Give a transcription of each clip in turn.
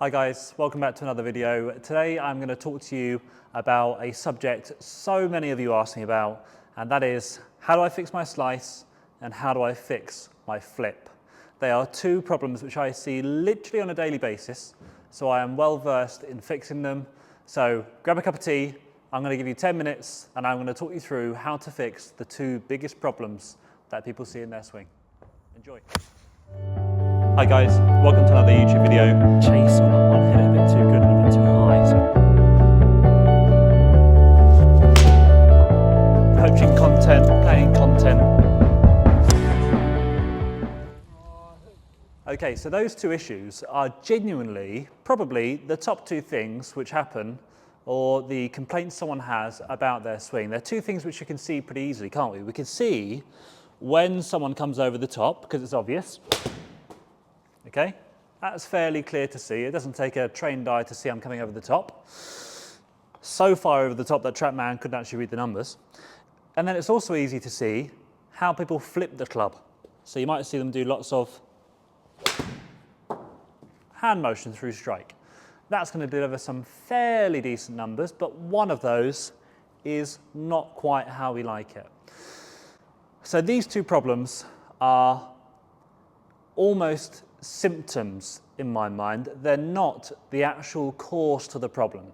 Hi guys, welcome back to another video. Today I'm going to talk to you about a subject so many of you ask me about, and that is how do I fix my slice and how do I fix my flip. They are two problems which I see literally on a daily basis, so I am well versed in fixing them. So grab a cup of tea, I'm going to give you 10 minutes and I'm going to talk you through how to fix the two biggest problems that people see in their swing. Enjoy. Hi guys, welcome to another YouTube video. Chase on that one, hit it a bit too good and a bit too high. Coaching content, playing content. Okay, so those two issues are genuinely probably the top two things which happen or the complaints someone has about their swing. They're two things which you can see pretty easily, can't we? We can see when someone comes over the top because it's obvious. Okay, that's fairly clear to see. It doesn't take a trained eye to see I'm coming over the top. So far over the top that TrackMan couldn't actually read the numbers. And then it's also easy to see how people flip the club. So you might see them do lots of hand motion through strike. That's going to deliver some fairly decent numbers, but one of those is not quite how we like it. So these two problems are almost symptoms in my mind. They're not the actual cause to the problem.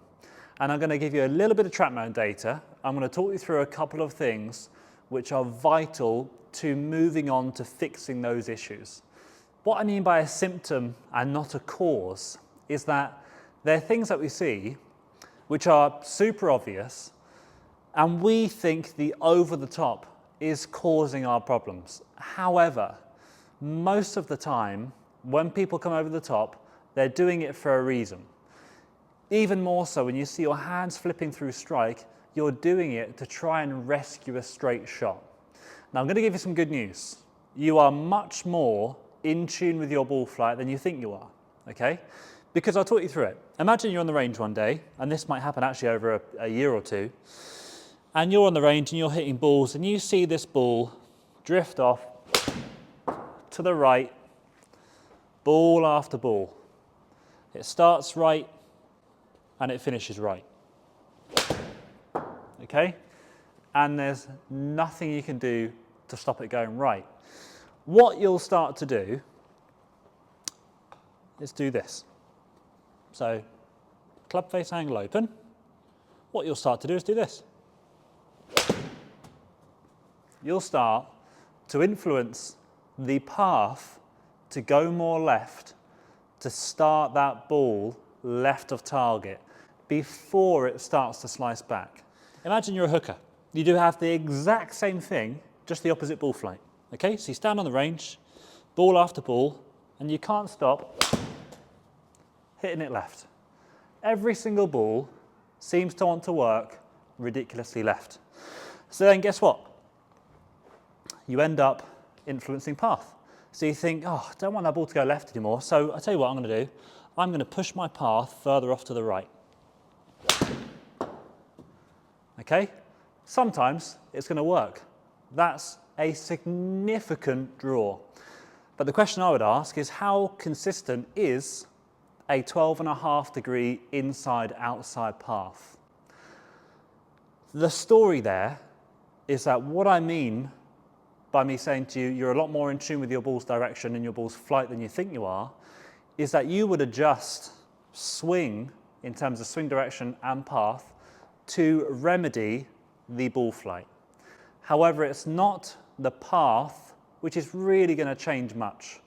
And I'm going to give you a little bit of TrackMan data. I'm going to talk you through a couple of things which are vital to moving on to fixing those issues. What I mean by a symptom and not a cause is that they're things that we see which are super obvious and we think the over the top is causing our problems. However, most of the time, when people come over the top, they're doing it for a reason. Even more so when you see your hands flipping through strike, you're doing it to try and rescue a straight shot. Now I'm going to give you some good news. You are much more in tune with your ball flight than you think you are, okay? Because I'll talk you through it. Imagine you're on the range one day, and this might happen actually over a year or two, and you're on the range and you're hitting balls and you see this ball drift off to the right, ball after ball. It starts right and it finishes right. Okay? And there's nothing you can do to stop it going right. What you'll start to do is do this. So, club face angle open. What you'll start to do is do this. You'll start to influence the path to go more left, to start that ball left of target before it starts to slice back. Imagine you're a hooker. You do have the exact same thing, just the opposite ball flight. Okay, so you stand on the range, ball after ball, and you can't stop hitting it left. Every single ball seems to want to work ridiculously left. So then guess what? You end up influencing path. So you think, oh, I don't want that ball to go left anymore. So I tell you what I'm going to do. I'm going to push my path further off to the right. Okay? Sometimes it's going to work. That's a significant draw. But the question I would ask is how consistent is a 12.5 degree inside-outside path? The story there is that what I mean by me saying to you, you're a lot more in tune with your ball's direction and your ball's flight than you think you are, is that you would adjust swing in terms of swing direction and path to remedy the ball flight. However, it's not the path which is really going to change much.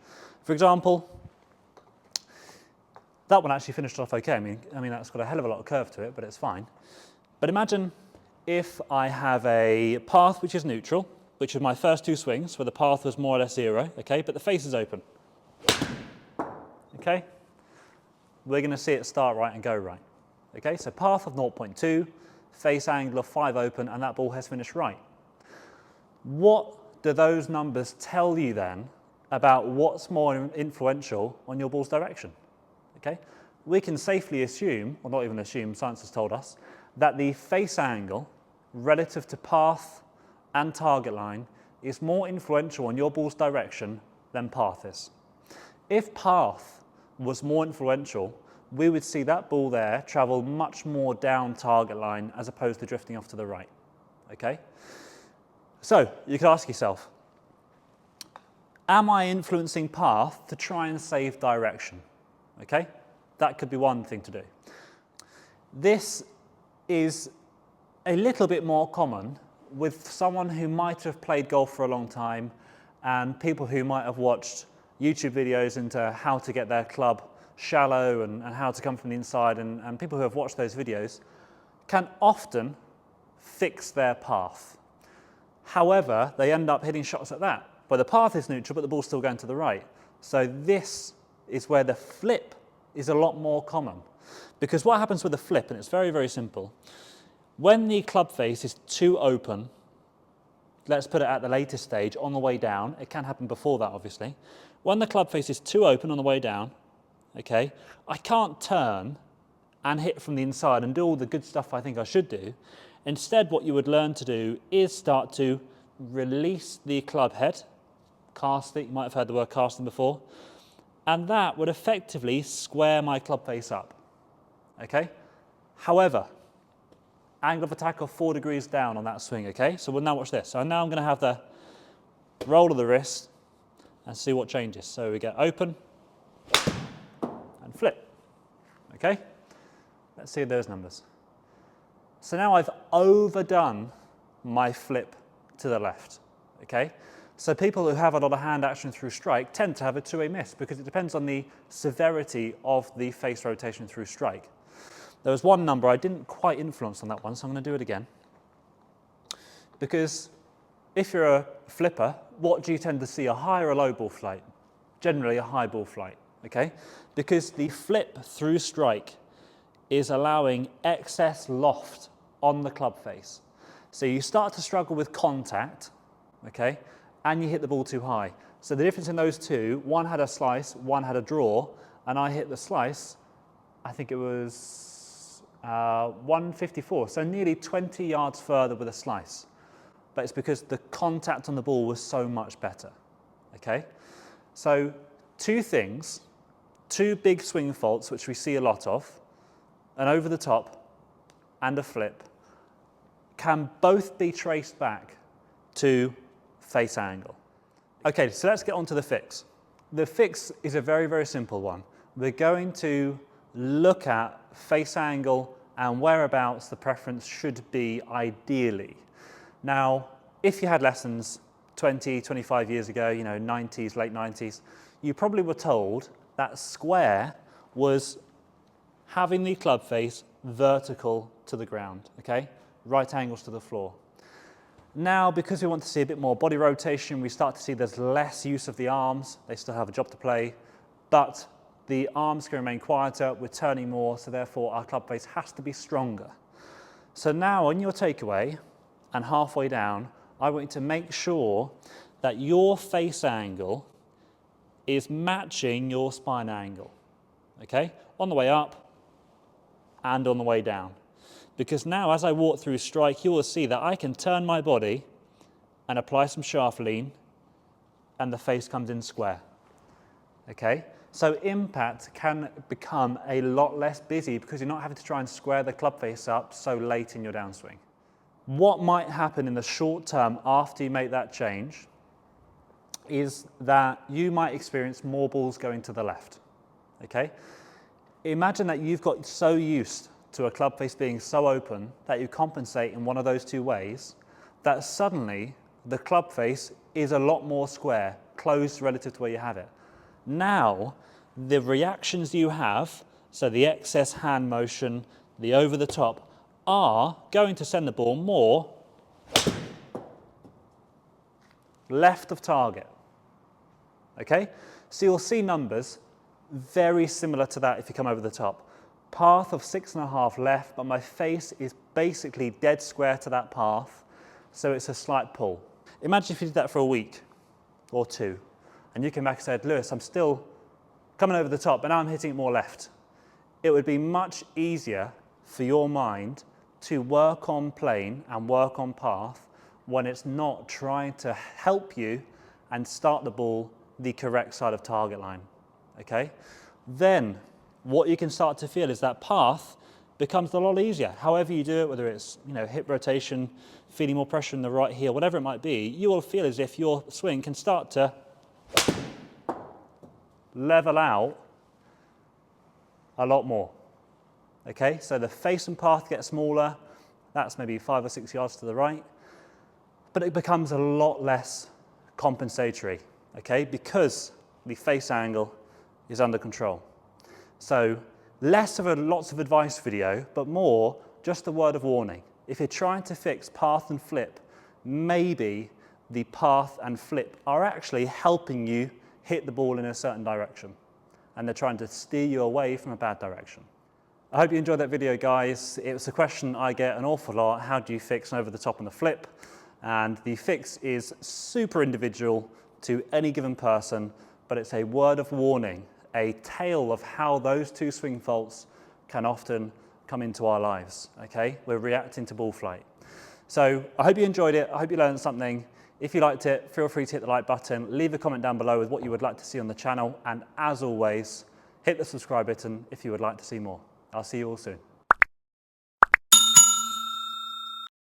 For example, that one actually finished off okay. I mean that's got a hell of a lot of curve to it, but it's fine. But imagine if I have a path which is neutral, which is my first two swings, where the path was more or less zero, okay, but the face is open. Okay? We're going to see it start right and go right. Okay, so path of 0.2, face angle of 5 open, and that ball has finished right. What do those numbers tell you then about what's more influential on your ball's direction? Okay? We can safely assume, or not even assume, science has told us, that the face angle relative to path and target line is more influential on your ball's direction than path is. If path was more influential, we would see that ball there travel much more down target line as opposed to drifting off to the right, okay? So you could ask yourself, am I influencing path to try and save direction, okay? That could be one thing to do. This is a little bit more common with someone who might have played golf for a long time and people who might have watched YouTube videos into how to get their club shallow and how to come from the inside, and people who have watched those videos can often fix their path. However, they end up hitting shots like that, where the path is neutral but the ball's still going to the right. So this is where the flip is a lot more common. Because what happens with the flip, and it's very, very simple, when the club face is too open, let's put it at the latest stage, on the way down, it can happen before that obviously, when the club face is too open on the way down, okay, I can't turn and hit from the inside and do all the good stuff I think I should do. Instead, what you would learn to do is start to release the club head, cast it, you might have heard the word casting before, and that would effectively square my club face up, okay? However, angle of attack of 4 degrees down on that swing, okay? So we'll now watch this. So now I'm gonna have the roll of the wrist and see what changes. So we get open and flip, okay? Let's see those numbers. So now I've overdone my flip to the left, okay? So people who have a lot of hand action through strike tend to have a two-way miss because it depends on the severity of the face rotation through strike. There was one number I didn't quite influence on that one, so I'm going to do it again. Because if you're a flipper, what do you tend to see, a high or a low ball flight? Generally a high ball flight, okay? Because the flip through strike is allowing excess loft on the club face. So you start to struggle with contact, okay? And you hit the ball too high. So the difference in those two, one had a slice, one had a draw, and I hit the slice, I think it was 154, so nearly 20 yards further with a slice. But it's because the contact on the ball was so much better, okay? So two things, two big swing faults, which we see a lot of, an over the top and a flip, can both be traced back to face angle. Okay, so let's get on to the fix. The fix is a very, very simple one. We're going to look at face angle and whereabouts the preference should be ideally. Now, if you had lessons 20, 25 years ago, you know, 90s, late 90s, you probably were told that square was having the club face vertical to the ground, okay? Right angles to the floor. Now, because we want to see a bit more body rotation, we start to see there's less use of the arms. They still have a job to play, but the arms can remain quieter, we're turning more, so therefore our club face has to be stronger. So now on your takeaway and halfway down, I want you to make sure that your face angle is matching your spine angle, okay? On the way up and on the way down. Because now as I walk through strike, you will see that I can turn my body and apply some shaft lean and the face comes in square, okay? So impact can become a lot less busy because you're not having to try and square the club face up so late in your downswing. What might happen in the short term after you make that change is that you might experience more balls going to the left, okay? Imagine that you've got so used to a club face being so open that you compensate in one of those two ways, that suddenly the club face is a lot more square, closed relative to where you have it. Now, the reactions you have, so the excess hand motion, the over the top, are going to send the ball more left of target, okay? So you'll see numbers very similar to that if you come over the top. Path of 6.5 left, but my face is basically dead square to that path, so it's a slight pull. Imagine if you did that for a week or two, and you came back and said, Lewis, I'm still coming over the top, but now I'm hitting it more left. It would be much easier for your mind to work on plane and work on path when it's not trying to help you and start the ball the correct side of target line, okay? Then what you can start to feel is that path becomes a lot easier. However you do it, whether it's hip rotation, feeling more pressure in the right heel, whatever it might be, you will feel as if your swing can start to level out a lot more. Okay, so the face and path gets smaller. That's maybe 5 or 6 yards to the right, but it becomes a lot less compensatory, okay, because the face angle is under control. So less of a lots of advice video, but more just a word of warning. If you're trying to fix path and flip, maybe the path and flip are actually helping you hit the ball in a certain direction, and they're trying to steer you away from a bad direction. I hope you enjoyed that video, guys. It was a question I get an awful lot. How do you fix an over the top on the flip? And the fix is super individual to any given person, but it's a word of warning, a tale of how those two swing faults can often come into our lives, okay? We're reacting to ball flight. So I hope you enjoyed it. I hope you learned something. If you liked it, feel free to hit the like button, leave a comment down below with what you would like to see on the channel, and as always, hit the subscribe button if you would like to see more. I'll see you all soon.